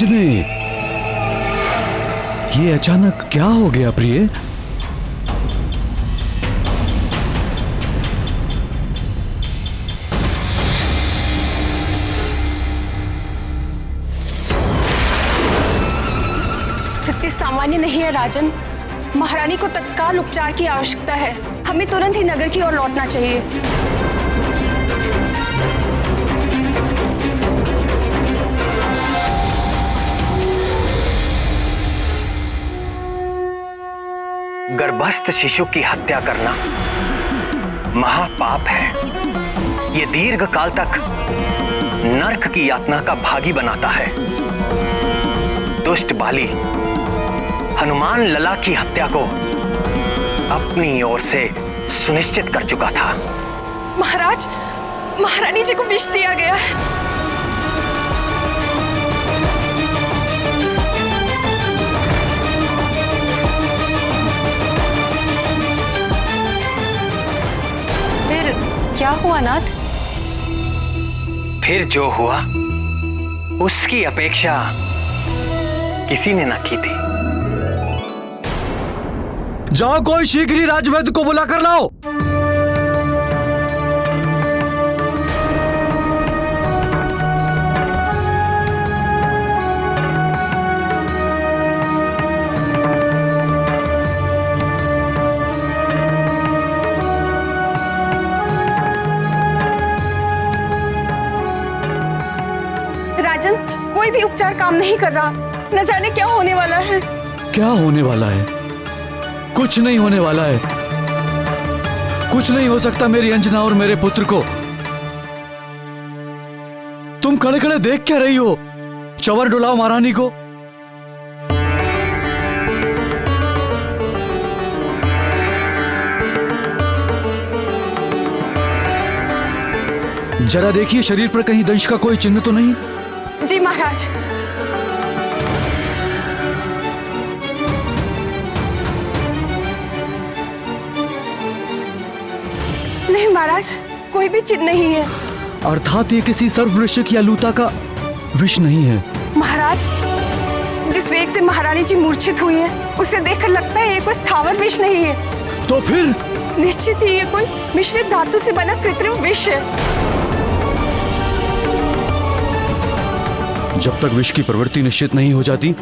अंजने, ये अचानक क्या हो गया प्रिय? स्थिति सामान्य नहीं है राजन। महारानी को तत्काल उपचार की आवश्यकता है। हमें तुरंत ही नगर की ओर लौटना चाहिए। गर्भस्थ शिशु की हत्या करना महापाप है। ये दीर्घ काल तक नरक की यातना का भागी बनाता है। दुष्ट बाली हनुमान लला की हत्या को अपनी ओर से सुनिश्चित कर चुका था। महाराज, महारानी जी को विष दिया गया है। फिर क्या हुआ नाथ? फिर जो हुआ उसकी अपेक्षा किसी ने ना की थी। जाओ, कोई शीघ्र ही राजवैद्य को बुला कर लाओ। राजन, कोई भी उपचार काम नहीं कर रहा। न जाने क्या होने वाला है। क्या होने वाला है? कुछ नहीं होने वाला है। कुछ नहीं हो सकता मेरी अंजना और मेरे पुत्र को। तुम खड़े खड़े देख क्या रही हो? चवर डुलाओ महारानी को। जरा देखिए शरीर पर कहीं दंश का कोई चिन्ह तो नहीं? जी महाराज। नहीं महाराज, कोई भी चिन्ह नहीं है। अर्थात ये किसी सर्ववृश्चिक या लूता का विष नहीं है। महाराज, जिस वेग से महारानी जी मूर्छित हुई है उसे देखकर लगता है ये कोई स्थावर विष नहीं है। तो फिर? निश्चित ही ये कोई मिश्रित धातु से बना कृत्रिम विष है। जब तक विष की प्रवृत्ति निश्चित नहीं हो जाती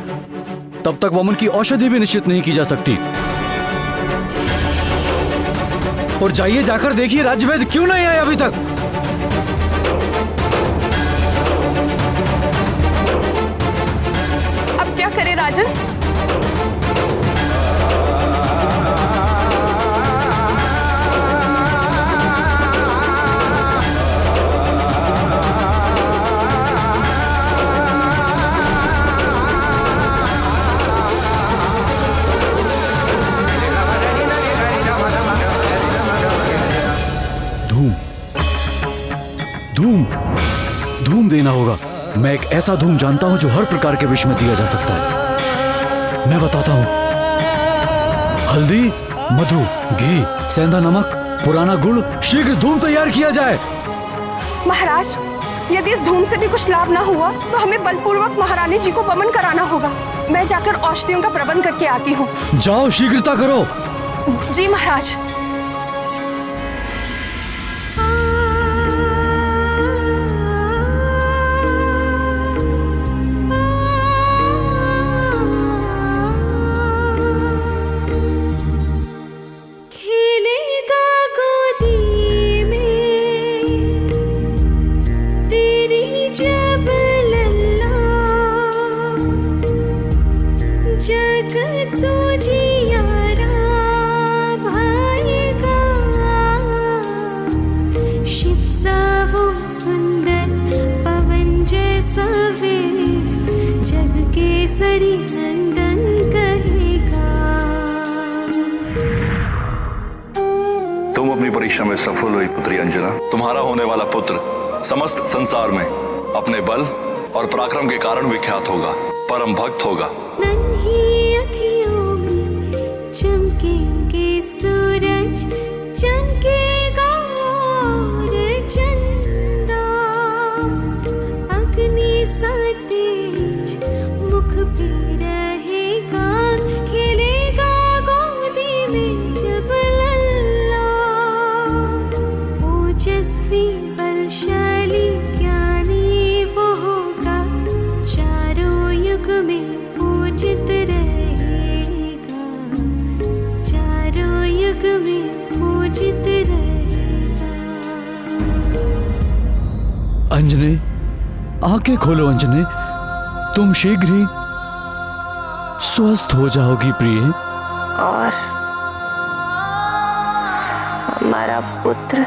तब तक वमन की औषधि भी निश्चित नहीं की जा सकती। और जाइए, जाकर देखिए राजवैद्य क्यों नहीं आए अभी तक। अब क्या करे राजन? धूम धूम देना होगा। मैं एक ऐसा धूम जानता हूं जो हर प्रकार के विष में दिया जा सकता है। मैं बताता हूं। हल्दी, मधु, घी, सेंधा नमक, पुराना गुड़, शीघ्र धूम तैयार किया जाए। महाराज, यदि इस धूम से भी कुछ लाभ ना हुआ तो हमें बलपूर्वक महारानी जी को वमन कराना होगा। मैं जाकर औषधियों का प्रबंध करके आती हूँ। जाओ, शीघ्रता करो। जी महाराज। तुम अपनी परीक्षा में सफल हुई पुत्री अंजना। तुम्हारा होने वाला पुत्र समस्त संसार में अपने बल और पराक्रम के कारण विख्यात होगा, परम भक्त होगा। नन्ही अखियों में चमकेंगे सूरज, चमकेगा और चंदा, अग्नि सा तेज अंजने, आंखें खोलो अंजने, तुम शीघ्र ही स्वस्थ हो जाओगी प्रिय। और हमारा पुत्र?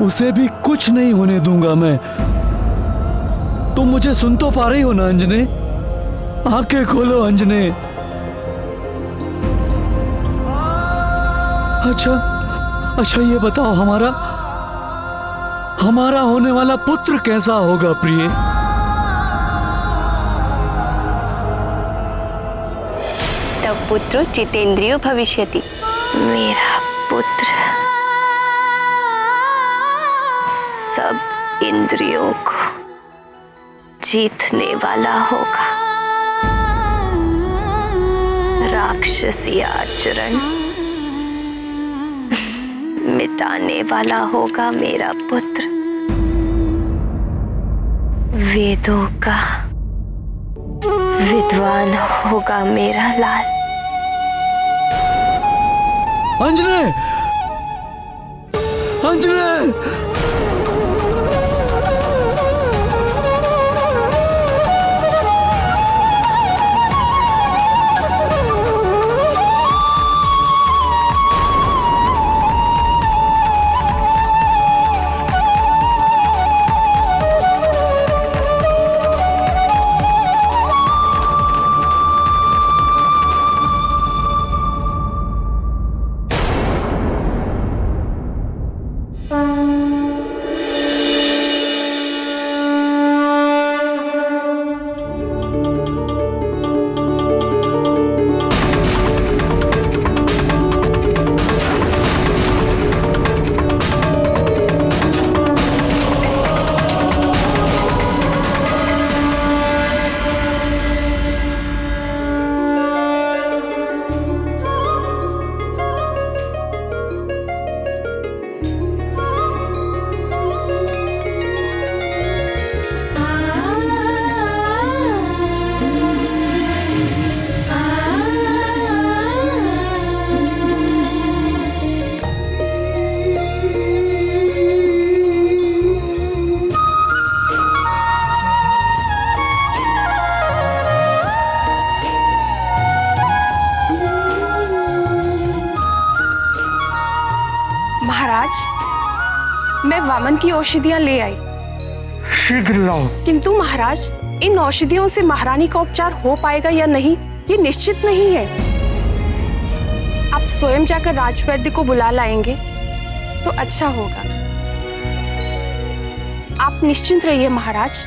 उसे भी कुछ नहीं होने दूंगा मैं। तुम मुझे सुन तो पा रही हो ना अंजने? आंखें खोलो अंजने। अच्छा ये बताओ, हमारा होने वाला पुत्र कैसा होगा प्रिय? तब पुत्रो जितेंद्रियो भविष्यति। मेरा पुत्र सब इंद्रियों को जीतने वाला होगा, राक्षसी आचरण मिटाने वाला होगा मेरा पुत्र, वेदों का विद्वान होगा मेरा लाल। अंजने, अंजने! मैं वामन की औषधियां ले आई। शीघ्र लाओ। किंतु महाराज, इन औषधियों से महारानी का उपचार हो पाएगा या नहीं, ये निश्चित नहीं है। आप स्वयं जाकर राजवैद्य को बुला लाएंगे तो अच्छा होगा। आप निश्चिंत रहिए महाराज,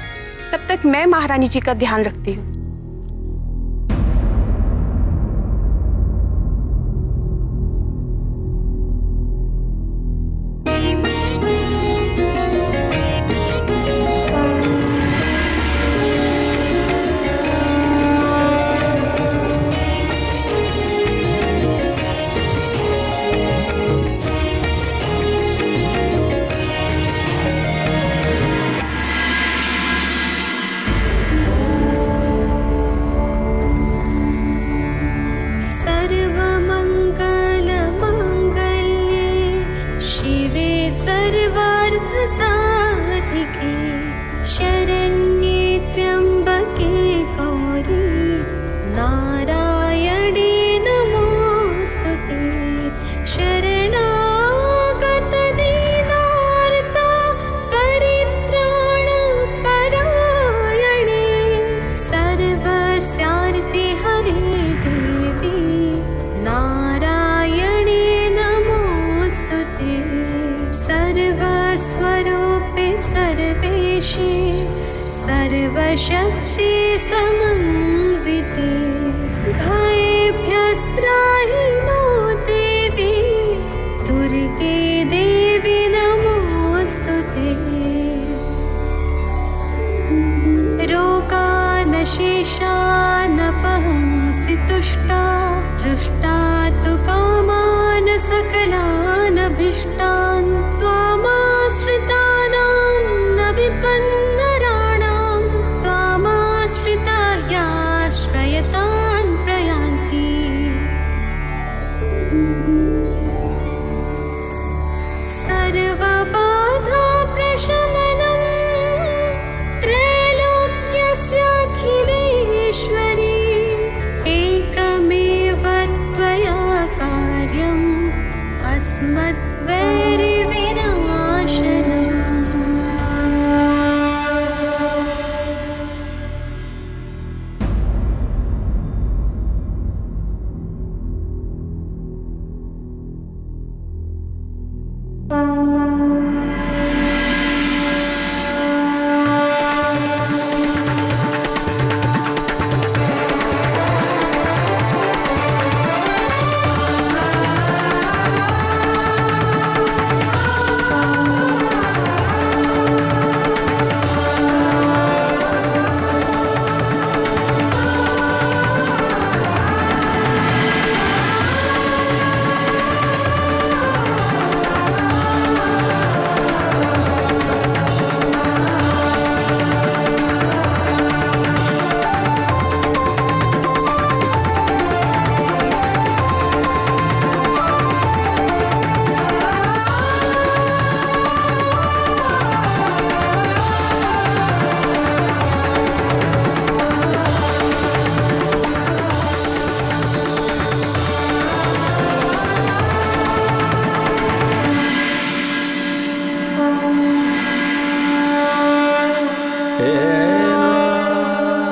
तब तक मैं महारानी जी का ध्यान रखती हूँ। सर्वशक्ति समन्विते भयेभ्यस्त्राहि नो देवी दुर्गे देवी नमोस्तुते। रोगानशेषानपहंसि तुष्टा दृष्टा तु कामान् सकलानभीष्टान् त्वामाश्रितानां न विपन्नराणां त्वामाश्रिता ह्याश्रयतान् प्रयान्ति। सर्वबाधा प्रशमनं मद्वैरिविनाशनम्।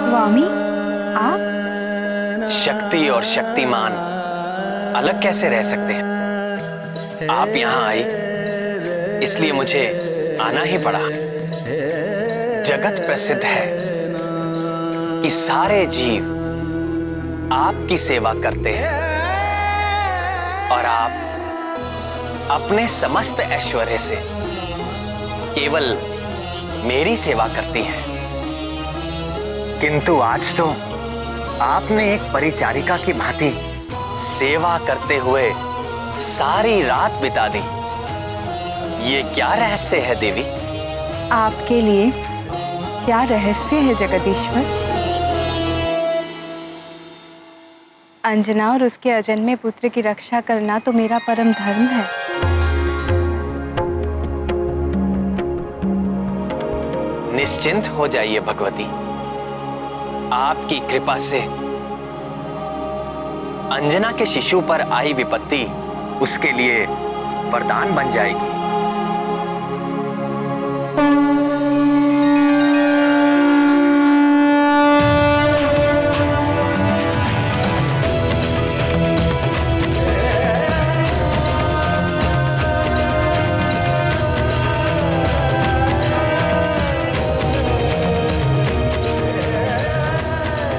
स्वामी, आप? शक्ति और शक्तिमान अलग कैसे रह सकते हैं? आप यहां आई इसलिए मुझे आना ही पड़ा। जगत प्रसिद्ध है कि सारे जीव आपकी सेवा करते हैं और आप अपने समस्त ऐश्वर्य से केवल मेरी सेवा करती हैं। किंतु आज तो आपने एक परिचारिका की भांति सेवा करते हुए सारी रात बिता दी। ये क्या रहस्य है देवी? आपके लिए क्या रहस्य है जगदीश्वर? अंजना और उसके अजन्मे पुत्र की रक्षा करना तो मेरा परम धर्म है। निश्चिंत हो जाइए भगवती, आपकी कृपा से अंजना के शिशु पर आई विपत्ति उसके लिए वरदान बन जाएगी।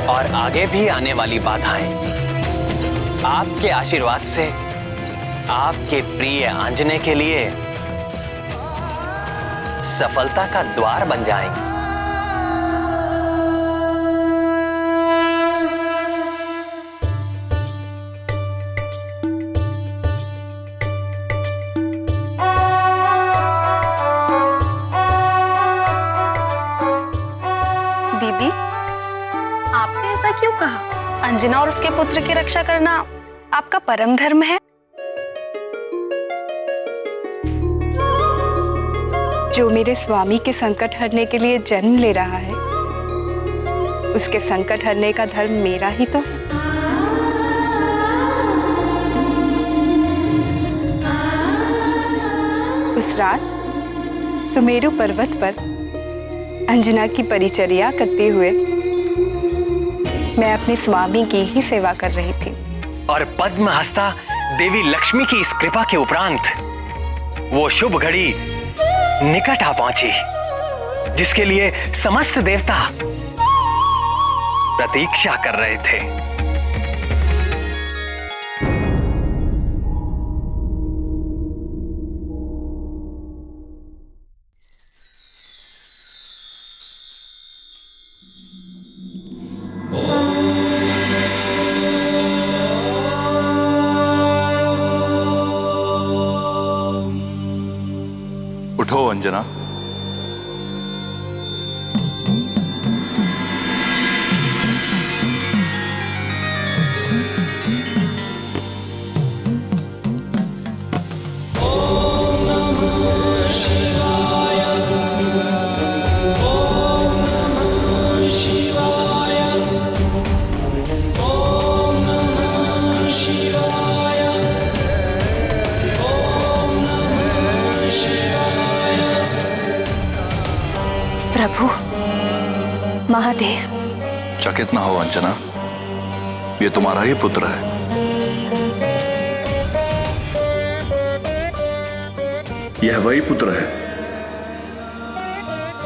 और आगे भी आने वाली बाधाएं आपके आशीर्वाद से आपके प्रिय आंजने के लिए सफलता का द्वार बन जाएंगे। दीदी, आपने ऐसा क्यों कहा? अंजना और उसके पुत्र की रक्षा करना आपका परम धर्म है। जो मेरे स्वामी के संकट हरने के लिए जन्म ले रहा है, उसके संकट हरने का धर्म मेरा ही तो है। उस रात सुमेरु पर्वत पर अंजना की परिचर्या करते हुए मैं अपने स्वामी की ही सेवा कर रही थी। और पद्म हस्ता देवी लक्ष्मी की इस कृपा के उपरांत वो शुभ घड़ी निकट आ पहुंची जिसके लिए समस्त देवता प्रतीक्षा कर रहे थे। उठो अंजना। महादेव। चकित ना हो अंजना, ये तुम्हारा ही पुत्र है। यह वही पुत्र है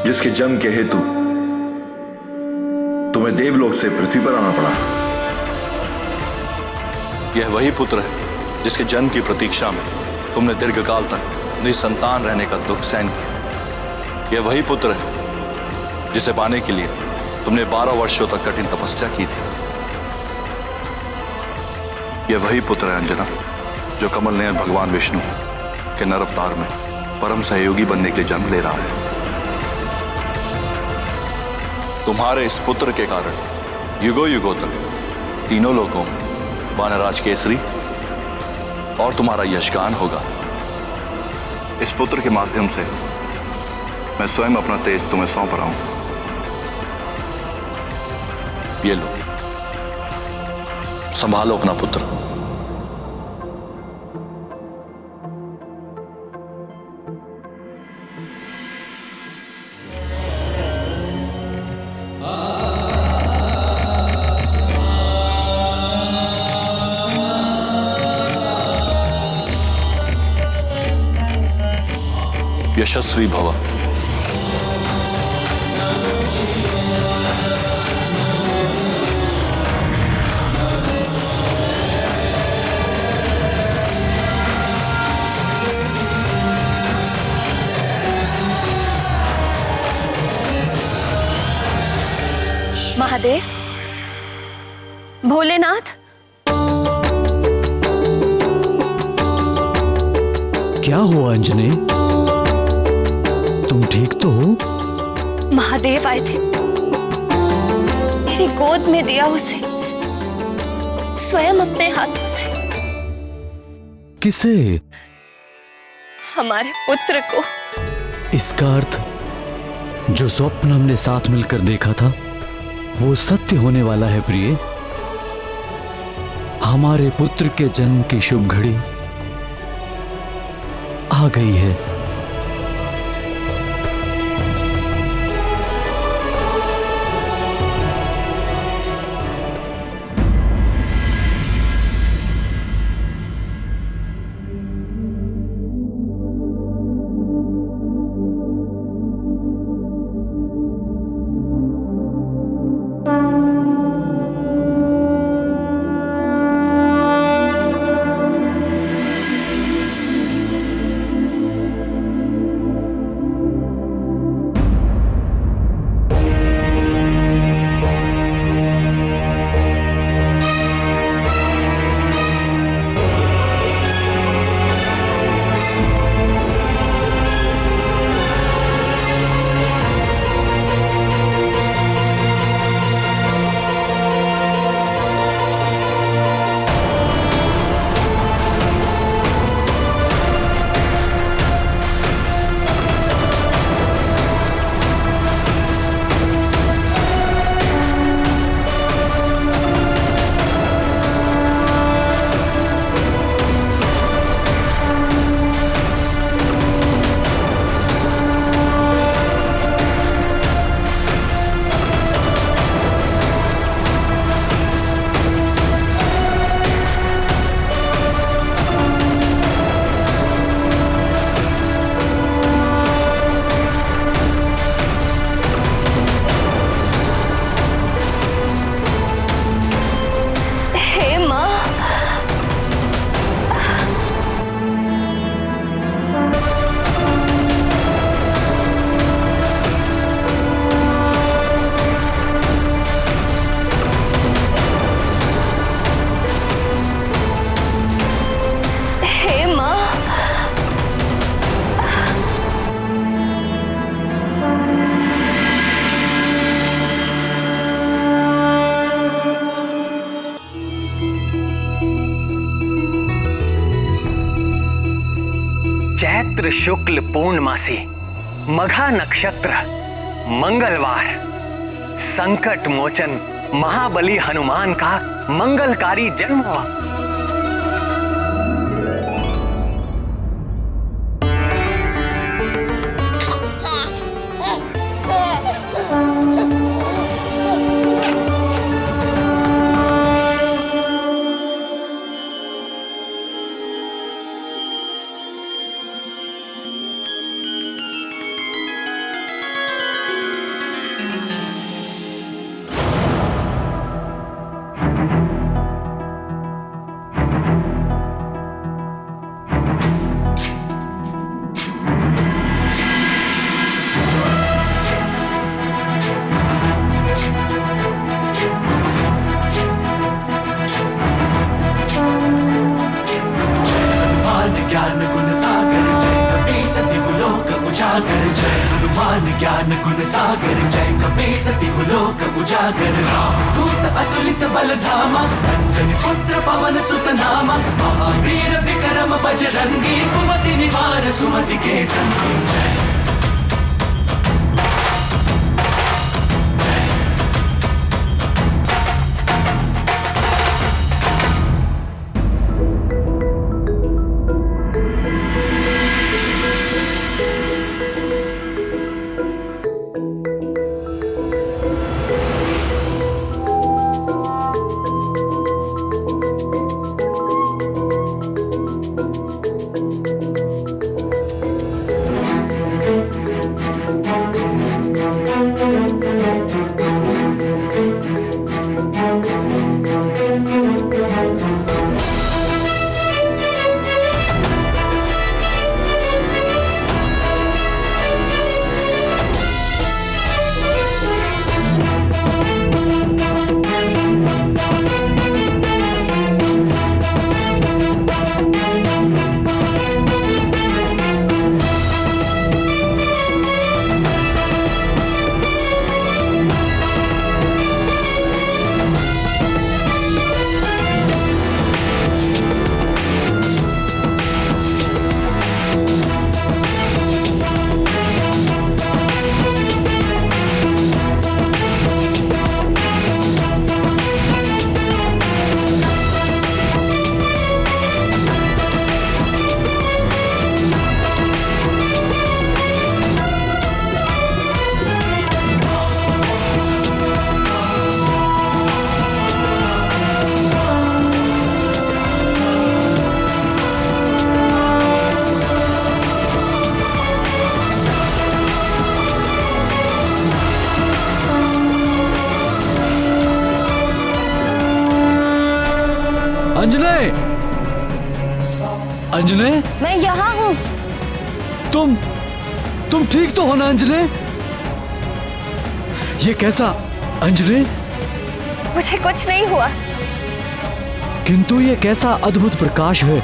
जिसके जन्म के हेतु तुम्हें देवलोक से पृथ्वी पर आना पड़ा। यह वही पुत्र है जिसके जन्म की प्रतीक्षा में तुमने दीर्घकाल तक निसंतान रहने का दुख सहन किया। यह वही पुत्र है जिसे पाने के लिए तुमने 12 वर्षों तक कठिन तपस्या की थी। यह वही पुत्र है अंजना जो कमल नयन भगवान विष्णु के नर अवतार में परम सहयोगी बनने के लिए जन्म ले रहा है। तुम्हारे इस पुत्र के कारण युगों युगों तक तीनों लोगों वानराज केसरी और तुम्हारा यशगान होगा। इस पुत्र के माध्यम से मैं स्वयं अपना तेज तुम्हें सौंप रहा हूं। ये लो, संभालो अपना पुत्र। यशस्वी भव। महादेव, भोलेनाथ, क्या हुआ अंजने? तुम ठीक तो हो? महादेव आए थे, मेरी गोद में दिया उसे स्वयं अपने हाथों से। किसे? हमारे पुत्र को। इसका अर्थ जो स्वप्न हमने साथ मिलकर देखा था वो सत्य होने वाला है प्रिय। हमारे पुत्र के जन्म की शुभ घड़ी आ गई है। चैत्र शुक्ल पूर्णमासी मघा नक्षत्र मंगलवार संकट मोचन महाबली हनुमान का मंगलकारी जन्म हुआ। सागर जय हनुमान ज्ञान गुण सागर जय कपीसति लोक उजागर रामदूत अतुलित बल धामा अंजनी पुत्र पवन सुत नामा महावीर विक्रम बजरंगी कुमति निवार सुमति के संगी जय अंजने, अंजने, मैं यहाँ हूँ। तुम ठीक तो हो ना अंजने? ये कैसा अंजने? मुझे कुछ नहीं हुआ। किंतु ये कैसा अद्भुत प्रकाश है,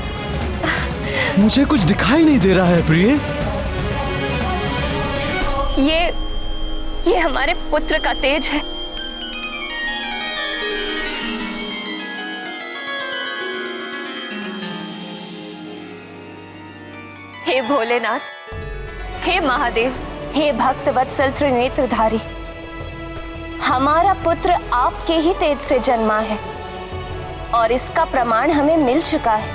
मुझे कुछ दिखाई नहीं दे रहा है प्रिय। ये हमारे पुत्र का तेज है। हे भोलेनाथ, हे महादेव, हे भक्त वत्सल त्रिनेत्रधारी, हमारा पुत्र आपके ही तेज से जन्मा है और इसका प्रमाण हमें मिल चुका है।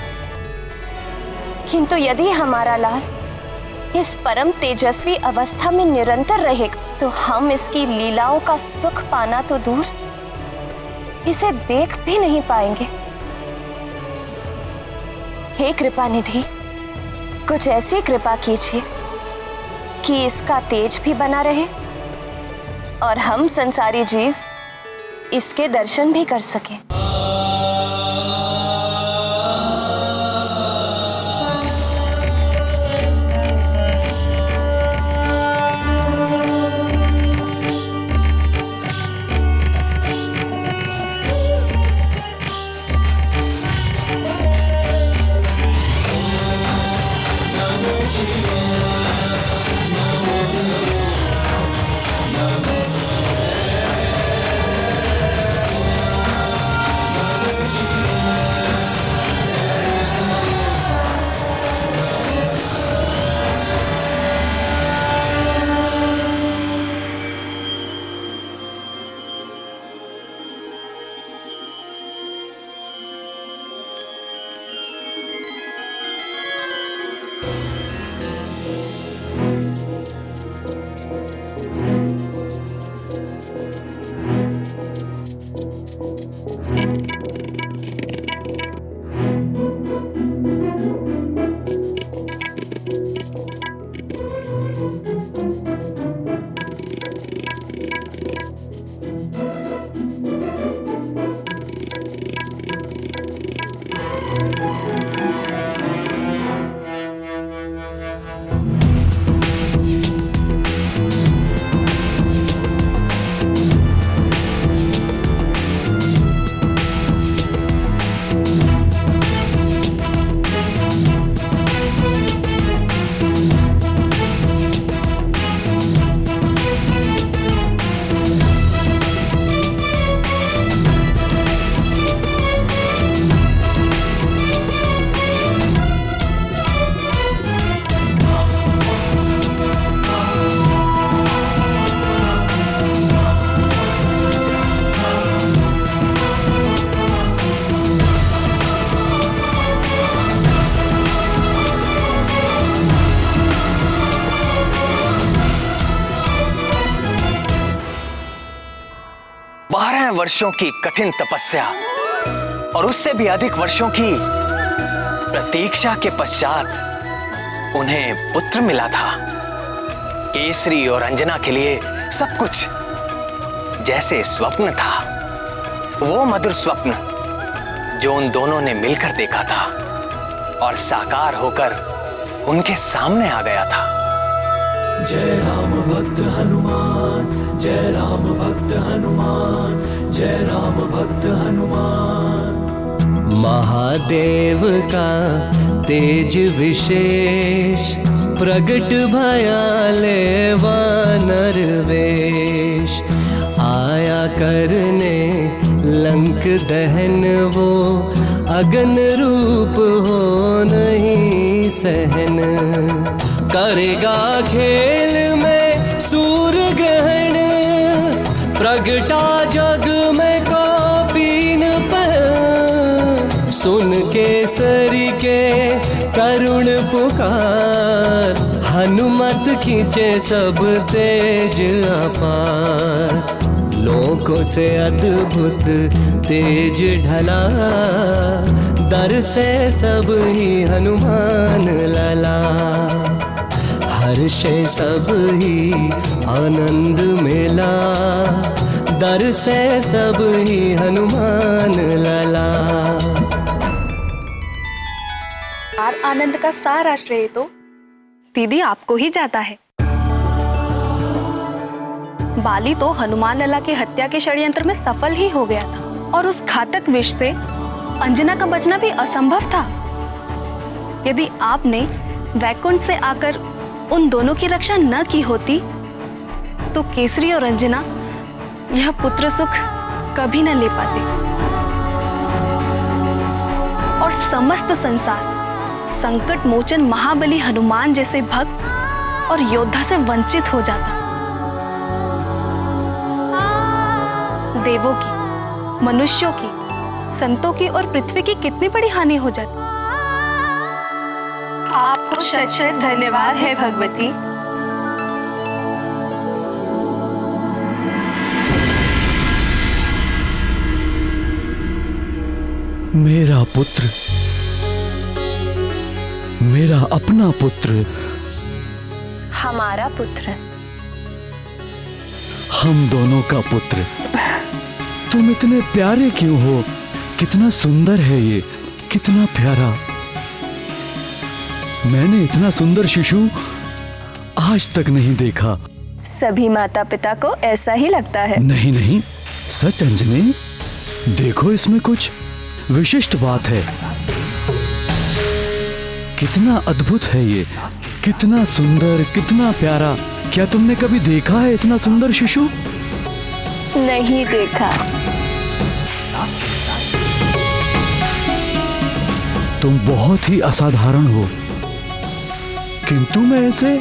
किंतु यदि हमारा लाल इस परम तेजस्वी अवस्था में निरंतर रहेगा तो हम इसकी लीलाओं का सुख पाना तो दूर, इसे देख भी नहीं पाएंगे। हे कृपा निधि, कुछ ऐसी कृपा कीजिए कि इसका तेज भी बना रहे और हम संसारी जीव इसके दर्शन भी कर सकें। वर्षों की कठिन तपस्या और उससे भी अधिक वर्षों की प्रतीक्षा के पश्चात उन्हें पुत्र मिला था। केसरी और अंजना के लिए सब कुछ जैसे स्वप्न था, वो मधुर स्वप्न जो उन दोनों ने मिलकर देखा था और साकार होकर उनके सामने आ गया था। जय राम भक्त हनुमान, जय राम भक्त हनुमान, जय राम भक्त हनुमान। महादेव का तेज विशेष प्रगट भयाले वानर वेश, आया करने लंक दहन वो अगन रूप हो नहीं सहन, करेगा खेल में सूर्य ग्रहण, प्रगटा जग में कौपीन पर, सुन केसरी के करुण पुकार, हनुमत खींचे सब तेज अपार, लोकों से अद्भुत तेज ढला, दर से सब ही हनुमान लला, हर्षे सब ही आनंद मिला, दर से सब ही हनुमान लला। और आनंद का सारा श्रेय तो दीदी आपको ही जाता है। बाली तो हनुमान लला की हत्या के षड्यंत्र में सफल ही हो गया था और उस घातक विष से अंजना का बचना भी असंभव था। यदि आपने वैकुंठ से आकर उन दोनों की रक्षा न की होती तो केसरी और अंजना यह पुत्र सुख कभी न ले पाते और समस्त संसार संकट मोचन महाबली हनुमान जैसे भक्त और योद्धा से वंचित हो जाता। देवों की, मनुष्यों की, संतों की और पृथ्वी की कितनी बड़ी हानि हो जाती। आपको शत शत धन्यवाद है भगवती। मेरा पुत्र, मेरा अपना पुत्र, हमारा पुत्र, हम दोनों का पुत्र। तुम इतने प्यारे क्यों हो? कितना सुंदर है ये, कितना प्यारा। मैंने इतना सुंदर शिशु आज तक नहीं देखा। सभी माता पिता को ऐसा ही लगता है। नहीं नहीं, सच अंजनी, देखो इसमें कुछ विशिष्ट बात है। कितना अद्भुत है ये, कितना सुंदर, कितना प्यारा। क्या तुमने कभी देखा है इतना सुंदर शिशु? नहीं देखा। तुम बहुत ही असाधारण हो, किंतु मैं ऐसे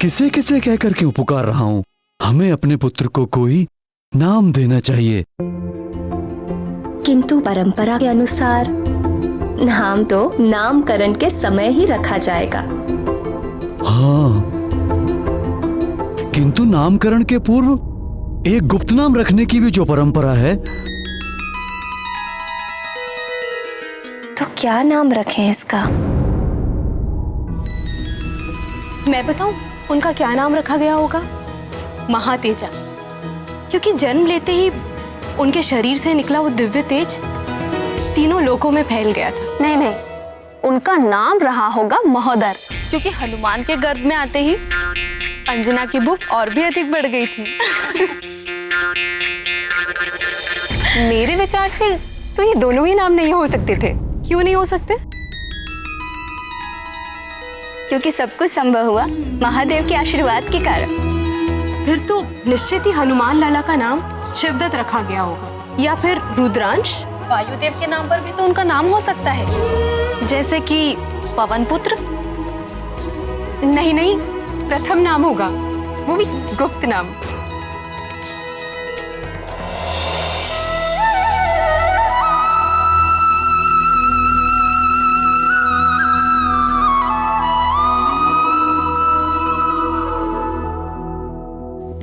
किसे किसे कहकर क्यों पुकार रहा हूं? हमें अपने पुत्र को कोई नाम देना चाहिए। किंतु परंपरा के अनुसार नाम तो नामकरण के समय ही रखा जाएगा। हाँ, किंतु नामकरण के पूर्व एक गुप्त नाम रखने की भी जो परंपरा है। तो क्या नाम रखें इसका? मैं बताऊं उनका क्या नाम रखा गया होगा? महातेजा, क्योंकि जन्म लेते ही उनके शरीर से निकला वो दिव्य तेज तीनों लोकों में फैल गया था। नहीं नहीं, उनका नाम रहा होगा महोदर, क्योंकि हनुमान के गर्भ में आते ही अंजना की भूख और भी अधिक बढ़ गई थी। मेरे विचार से तो ये दोनों ही नाम नहीं हो सकते थे। क्यों नहीं हो सकते? क्योंकि सब कुछ संभव हुआ महादेव के आशीर्वाद के कारण। फिर तो निश्चित ही हनुमान लाला का नाम शिवदत्त रखा गया होगा, या फिर रुद्रांश। वायुदेव के नाम पर भी तो उनका नाम हो सकता है, जैसे कि पवन पुत्र। नहीं नहीं, प्रथम नाम होगा, वो भी गुप्त नाम।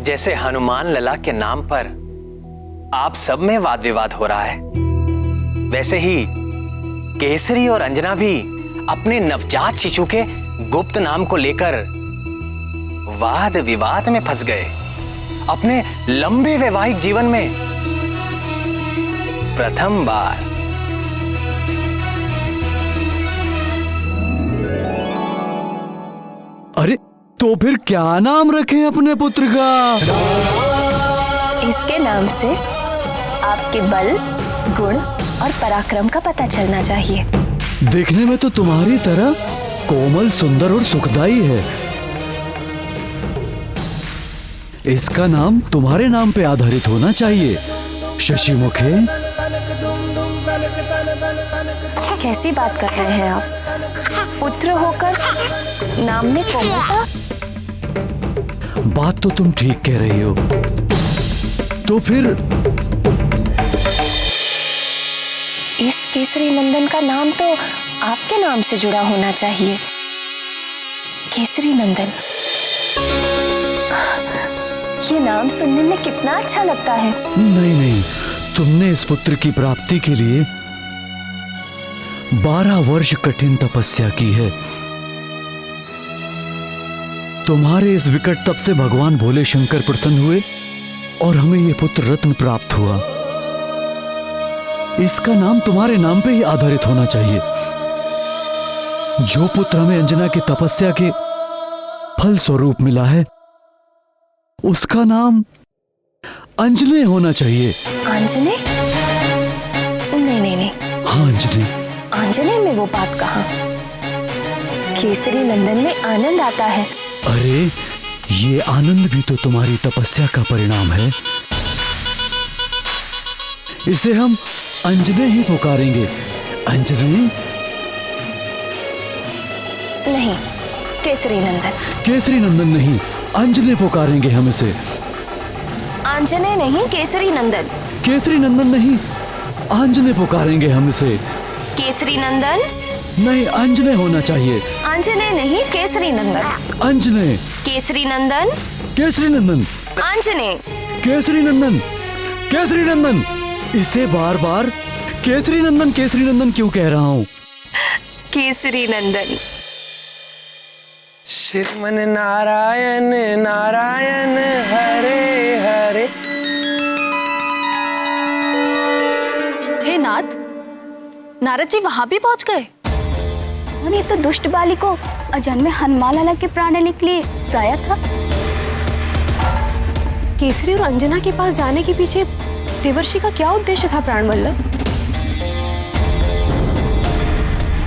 जैसे हनुमान लला के नाम पर आप सब में वाद विवाद हो रहा है। वैसे ही केसरी और अंजना भी अपने नवजात शिशु के गुप्त नाम को लेकर वाद विवाद में फंस गए। अपने लंबे वैवाहिक जीवन में प्रथम बार अरे तो फिर क्या नाम रखें अपने पुत्र का? इसके नाम से आपके बल, गुण और पराक्रम का पता चलना चाहिए। देखने में तो तुम्हारी तरह कोमल, सुंदर और सुखदाई है। इसका नाम तुम्हारे नाम पे आधारित होना चाहिए, शशिमुखे। कैसी बात कर रहे हैं आप? पुत्र होकर नाम में कोमलता? बात तो तुम ठीक कह रही हो। तो फिर इस केसरी नंदन का नाम तो आपके नाम से जुड़ा होना चाहिए। केसरी नंदन, ये नाम सुनने में कितना अच्छा लगता है। नहीं, तुमने इस पुत्र की प्राप्ति के लिए 12 वर्ष कठिन तपस्या की है। तुम्हारे इस विकट तप से भगवान भोले शंकर प्रसन्न हुए और हमें यह पुत्र रत्न प्राप्त हुआ। इसका नाम तुम्हारे नाम पे ही आधारित होना चाहिए। जो पुत्र हमें अंजना की तपस्या के फल स्वरूप मिला है, उसका नाम अंजने होना चाहिए। अंजने? नहीं। हाँ, अंजने। अंजने में वो बात कहाँ? केसरी नंदन में आनंद आता है। अरे ये आनंद भी तो तुम्हारी तपस्या का परिणाम है। इसे हम अंजने ही पुकारेंगे। अंजने नहीं, केसरी नंदन। केसरी नंदन नहीं, अंजने पुकारेंगे हम इसे। अंजने नहीं, केसरी नंदन। केसरी नंदन नहीं, अंजने पुकारेंगे हम इसे। केसरी नंदन नहीं, अंजने होना चाहिए। अंजने नहीं, केसरी नंदन। अंजने। केसरी नंदन। केसरी नंदन। अंजने। केसरी नंदन। केसरी नंदन। इसे बार बार केसरी नंदन क्यों कह रहा हूँ? केसरी नंदन। श्रीमन नारायण नारायण हरे हरे। हे नाथ, नारद जी वहां भी पहुंच गए। और ये तो दुष्ट बाली को अजन्मे में हनुमान लाला के प्राण लेने के लिए जाया था। केसरी और अंजना के पास जाने के पीछे देवर्षि का क्या उद्देश्य था प्राणवल्लभ?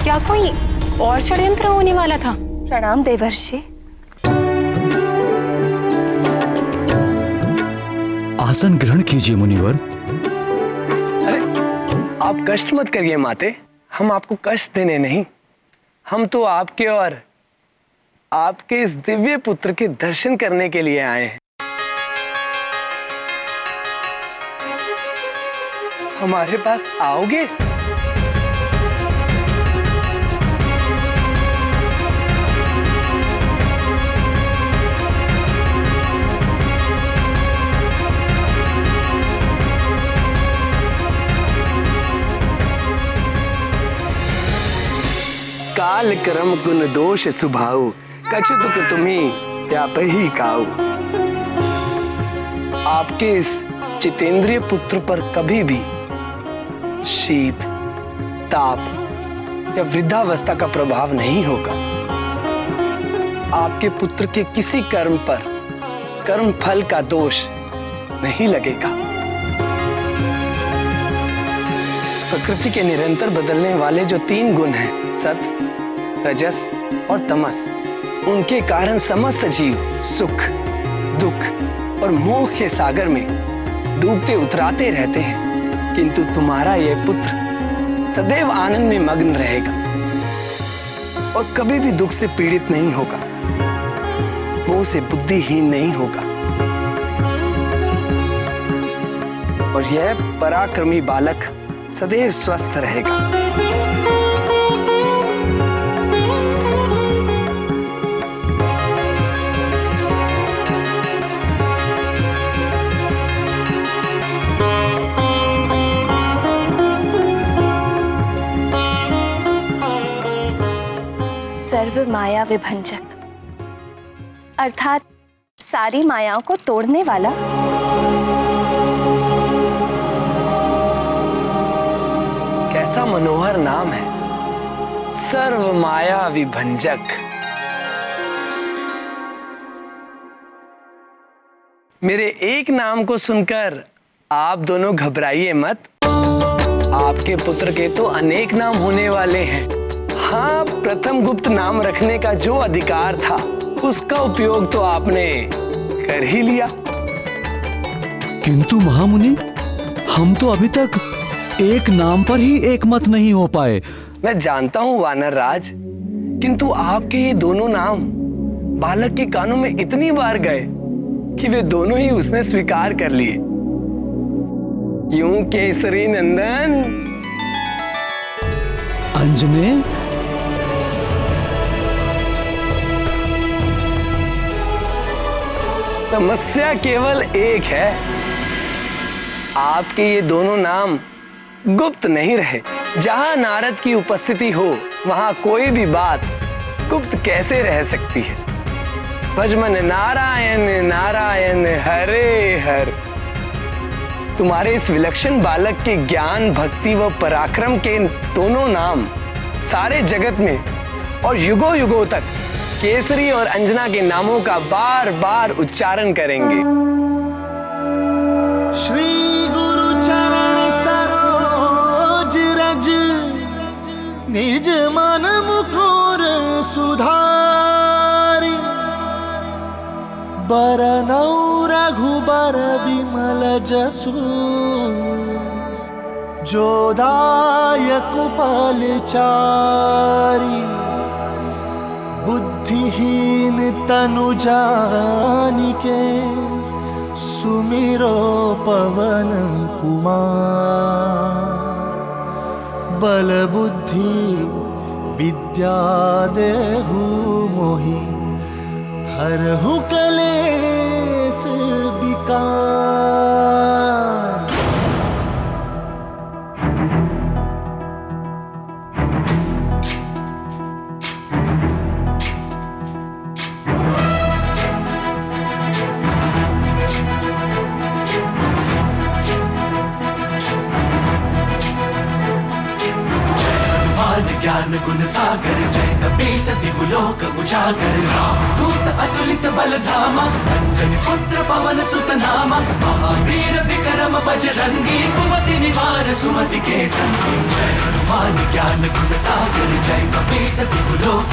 क्या कोई और षड्यंत्र होने वाला था? प्रणाम देवर्षि। आसन ग्रहण कीजिए मुनिवर। अरे आप कष्ट मत करिए माते, हम आपको कष्ट देने नहीं, हम तो आपके और आपके इस दिव्य पुत्र के दर्शन करने के लिए आए हैं। हमारे पास आओगे? काल कर्म गुण दोष सुभाऊ, कछु दुख तुम्हें व्याप ही काऊ। आपके इस चितेंद्रिय पुत्र पर कभी भी शीत, ताप या वृद्धावस्था का प्रभाव नहीं होगा। आपके पुत्र के किसी कर्म पर कर्म फल का दोष नहीं लगेगा। प्रकृति के निरंतर बदलने वाले जो 3 गुण हैं, सत्व, रजस और तमस, उनके कारण समस्त जीव सुख, दुख और मोह के सागर में डूबते उतराते रहते हैं। किंतु तुम्हारा यह पुत्र सदैव आनंद में मग्न रहेगा और कभी भी दुख से पीड़ित नहीं होगा, मोह से बुद्धिहीन नहीं होगा। और यह पराक्रमी बालक सदैव स्वस्थ रहेगा। सर्व माया विभंजक, अर्थात सारी मायाओं को तोड़ने वाला। कैसा मनोहर नाम है, सर्व माया विभंजक। मेरे एक नाम को सुनकर आप दोनों घबराइए मत। आपके पुत्र के तो अनेक नाम होने वाले हैं। हाँ, प्रथम गुप्त नाम रखने का जो अधिकार था उसका उपयोग तो आपने कर ही लिया। किंतु महामुनि, हम तो अभी तक एक नाम पर ही एक मत नहीं हो पाए। मैं जानता हूं वानर राज, किंतु आपके ये दोनों नाम बालक के कानों में इतनी बार गए कि वे दोनों ही उसने स्वीकार कर लिए। क्यों केसरी नंदन? अंजने, समस्या केवल एक है, आपके ये दोनों नाम गुप्त नहीं रहे। जहां नारद की उपस्थिति हो वहां कोई भी बात गुप्त कैसे रह सकती है। भजमन नारायण नारायण हरे हर। तुम्हारे इस विलक्षण बालक के ज्ञान, भक्ति व पराक्रम के दोनों नाम सारे जगत में और युगों युगों तक केसरी और अंजना के नामों का बार बार उच्चारण करेंगे। श्री गुरु चरण सरोज रज, निज मन मुकुर सुधारी, बरनौ रघुबर विमल जसु, जो दायक फलचारी, बुद्धिहीन तनु जानिके, सुमिरो पवन कुमार, बल बुद्धि विद्या देहु मोहि, हरहु कलेस विकार। ज्ञान गुण सागर, जय कपीस दिव्य लोक उजागर, दूत अतुलित बल धामा, अंजनी पुत्र पवन सुत नामा, महावीर विक्रम बजरंगी, कुमति निवार सुमति के संगी। जय हनुमान ज्ञान गुण सागर, जय कपीस दिव्य लोक